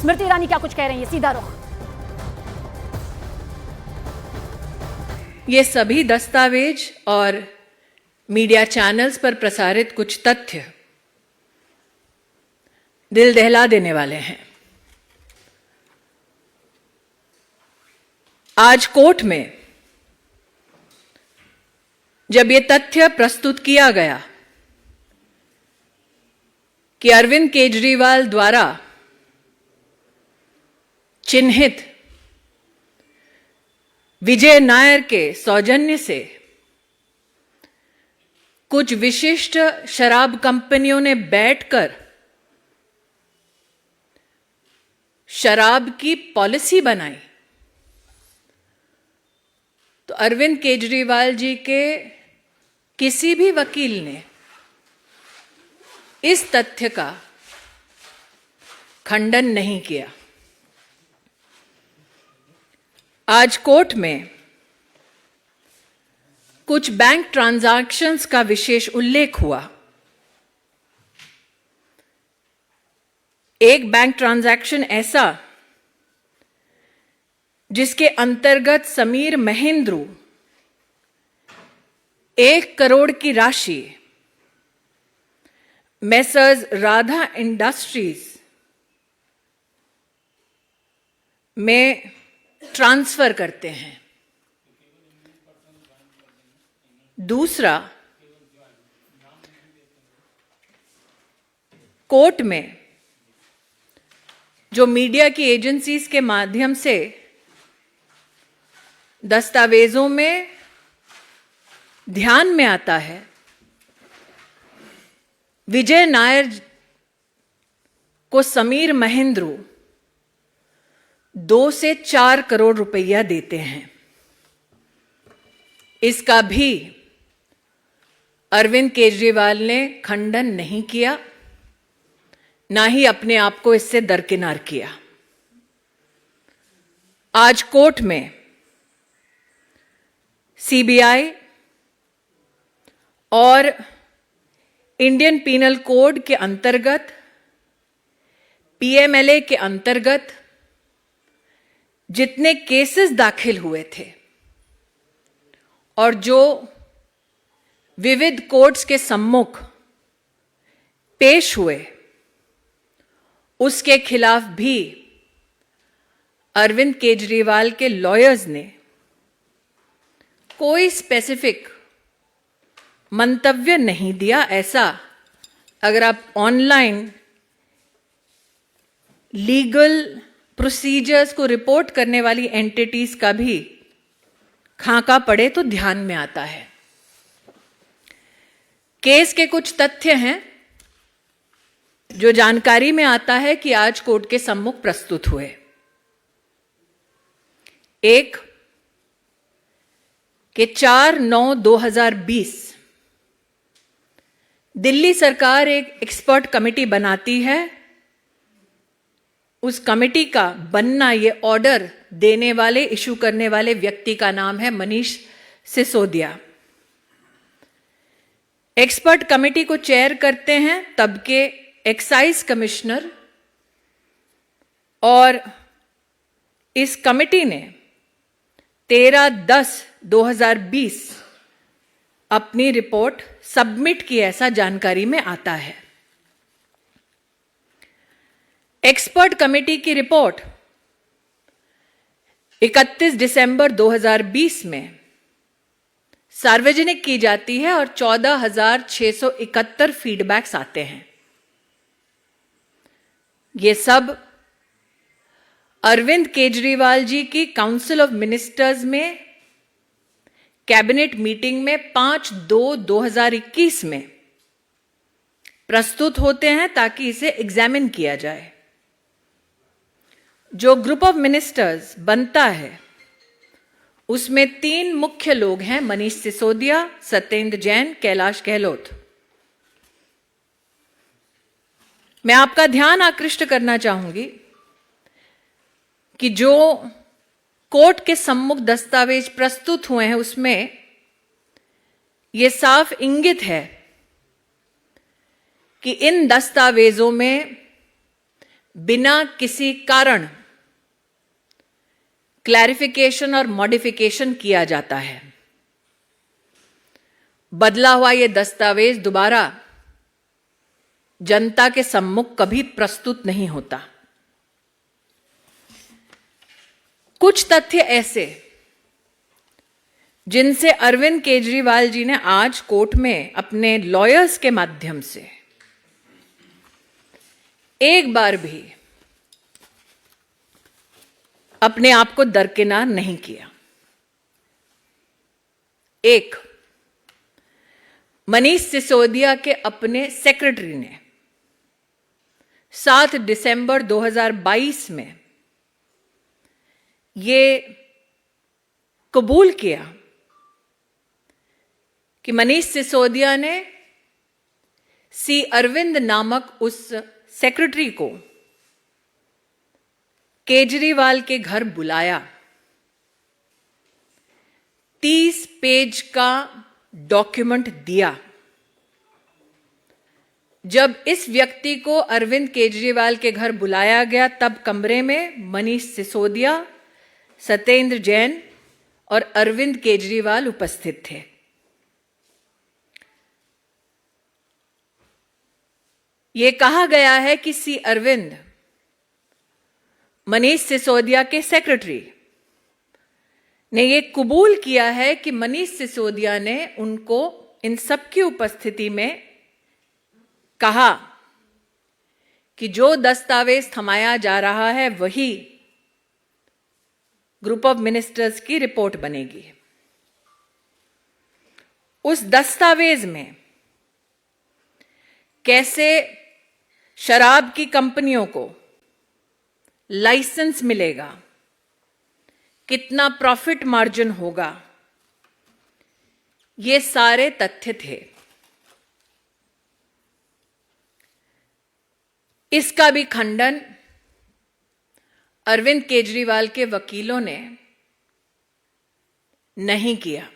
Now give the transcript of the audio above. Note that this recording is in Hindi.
स्मृति ईरानी क्या कुछ कह रही है, सीधा रुख। ये सभी दस्तावेज और मीडिया चैनल्स पर प्रसारित कुछ तथ्य दिल दहला देने वाले हैं। आज कोर्ट में जब ये तथ्य प्रस्तुत किया गया कि अरविंद केजरीवाल द्वारा चिन्हित विजय नायर के सौजन्य से कुछ विशिष्ट शराब कंपनियों ने बैठकर शराब की पॉलिसी बनाई, तो अरविंद केजरीवाल जी के किसी भी वकील ने इस तथ्य का खंडन नहीं किया। आज कोर्ट में कुछ बैंक ट्रांजैक्शंस का विशेष उल्लेख हुआ। एक बैंक ट्रांजैक्शन ऐसा जिसके अंतर्गत समीर महेंद्रू 1 करोड़ की राशि मेसर्स राधा इंडस्ट्रीज में ट्रांसफर करते हैं। दूसरा, कोर्ट में जो मीडिया की एजेंसीज के माध्यम से दस्तावेजों में ध्यान में आता है, विजय नायर को समीर महेंद्रू 2 से 4 करोड़ रुपया देते हैं। इसका भी अरविंद केजरीवाल ने खंडन नहीं किया, ना ही अपने आप को इससे दरकिनार किया। आज कोर्ट में सीबीआई और इंडियन पीनल कोड के अंतर्गत, पीएमएलए के अंतर्गत जितने केसेस दाखिल हुए थे और जो विविध कोर्ट्स के सम्मुख पेश हुए, उसके खिलाफ भी अरविंद केजरीवाल के लॉयर्स ने कोई स्पेसिफिक मंतव्य नहीं दिया। ऐसा अगर आप ऑनलाइन लीगल प्रोसीजर्स को रिपोर्ट करने वाली एंटिटीज का भी खाका पड़े तो ध्यान में आता है। केस के कुछ तथ्य हैं जो जानकारी में आता है कि आज कोर्ट के सम्मुख प्रस्तुत हुए। एक, कि 4/9/2020 दिल्ली सरकार एक एक्सपर्ट कमेटी बनाती है। उस कमेटी का बनना, ये ऑर्डर देने वाले, इशू करने वाले व्यक्ति का नाम है मनीष सिसोदिया। एक्सपर्ट कमेटी को चेयर करते हैं तब के एक्साइज कमिश्नर, और इस कमेटी ने 13/10/2020 अपनी रिपोर्ट सबमिट की, ऐसा जानकारी में आता है। एक्सपर्ट कमेटी की रिपोर्ट 31 दिसंबर 2020 में सार्वजनिक की जाती है और 14,671 फीडबैक्स आते हैं। ये सब अरविंद केजरीवाल जी की काउंसिल ऑफ मिनिस्टर्स में कैबिनेट मीटिंग में 5/2/2021 में प्रस्तुत होते हैं ताकि इसे एग्जामिन किया जाए। जो ग्रुप ऑफ मिनिस्टर्स बनता है उसमें 3 मुख्य लोग हैं, मनीष सिसोदिया, सत्येंद्र जैन, कैलाश गहलोत। मैं आपका ध्यान आकृष्ट करना चाहूंगी कि जो कोर्ट के सम्मुख दस्तावेज प्रस्तुत हुए हैं उसमें यह साफ इंगित है कि इन दस्तावेजों में बिना किसी कारण क्लैरिफिकेशन और मॉडिफिकेशन किया जाता है। बदला हुआ यह दस्तावेज दोबारा जनता के सम्मुख कभी प्रस्तुत नहीं होता। कुछ तथ्य ऐसे जिनसे अरविंद केजरीवाल जी ने आज कोर्ट में अपने लॉयर्स के माध्यम से एक बार भी अपने आप को दरकिनार नहीं किया। एक, मनीष सिसोदिया के अपने सेक्रेटरी ने 7 दिसंबर 2022 में यह कबूल किया कि मनीष सिसोदिया ने सी अरविंद नामक उस सेक्रेटरी को केजरीवाल के घर बुलाया, 30 पेज का डॉक्यूमेंट दिया। जब इस व्यक्ति को अरविंद केजरीवाल के घर बुलाया गया तब कमरे में मनीष सिसोदिया, सत्येंद्र जैन और अरविंद केजरीवाल उपस्थित थे। यह कहा गया है कि सी अरविंद मनीष सिसोदिया के सेक्रेटरी ने यह कबूल किया है कि मनीष सिसोदिया ने उनको इन सबकी उपस्थिति में कहा कि जो दस्तावेज थमाया जा रहा है वही ग्रुप ऑफ मिनिस्टर्स की रिपोर्ट बनेगी। उस दस्तावेज में कैसे शराब की कंपनियों को लाइसेंस मिलेगा, कितना प्रॉफिट मार्जिन होगा, ये सारे तथ्य थे। इसका भी खंडन अरविंद केजरीवाल के वकीलों ने नहीं किया।